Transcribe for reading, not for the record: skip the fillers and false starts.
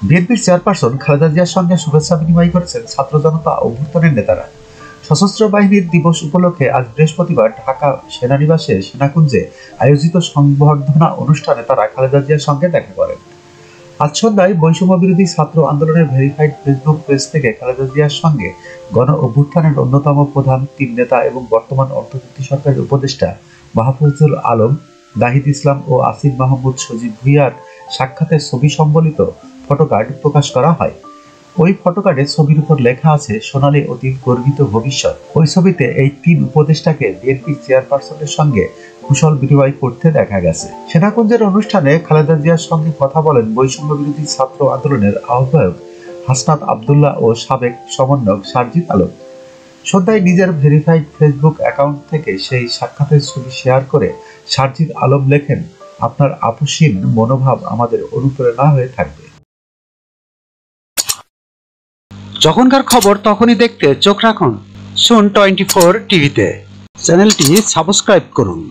বিএনপির চেয়ারপারসন খালেদা জিয়ার সঙ্গে শুভেচ্ছা বিনিময় করেছেন ছাত্র জনতা অভ্যুত্থানের নেতারা। সশস্ত্র বাহিনীর দিবস উপলক্ষে আজ বৃহস্পতিবার ঢাকা সেনানিবাসে সেনাকুঞ্জে আয়োজিত সংবর্ধনা অনুষ্ঠানে তারা খালেদা জিয়ার সঙ্গে দেখা করেন। আজ সন্ধ্যায় বৈষম্য বিরোধী ছাত্র আন্দোলনের ভেরিফাইড ফেসবুক পেজ থেকে খালেদা জিয়ার সঙ্গে গণ অভ্যুত্থানের অন্যতম প্রধান তিন নেতা এবং বর্তমান অন্তর্বর্তী সরকারের উপদেষ্টা মাহফুজুল আলম, নাহিদ ইসলাম ও আসিফ মাহমুদ সজীব ভুঁইয়ার সাক্ষাতের ছবি সম্বলিত ফটোকার্ড প্রকাশ করা হয়। ওই ফটোকার্ডে ছবির উপর লেখা আছে সোনালী অতীত গর্বিত ভবিষ্যৎ। ওই ছবিতে এই তিন উপদেষ্টাকে বিএনপির চেয়ারপারসনের সঙ্গে কুশল বিনিময় করতে দেখা গেছে। সেনাকুঞ্জের অনুষ্ঠানে খালেদা জিয়ার সঙ্গে কথা বলেন বৈষম্য বিরোধী ছাত্র আন্দোলনের আহ্বায়ক হাসনাত আব্দুল্লাহ ও সাবেক সমন্বয়ক সারজিদ আলম। সন্ধ্যায় নিজের ভেরিফাইড ফেসবুক অ্যাকাউন্ট থেকে সেই সাক্ষাতের ছবি শেয়ার করে সারজিদ আলম লেখেন, আপনার আপসহীন মনোভাব আমাদের অনুপ্রেরণা হয়ে থাকবে। যখনকার খবর তখনই দেখতে চোখ রাখুন সুন 24 টিভিতে। চ্যানেলটি সাবস্ক্রাইব করুন।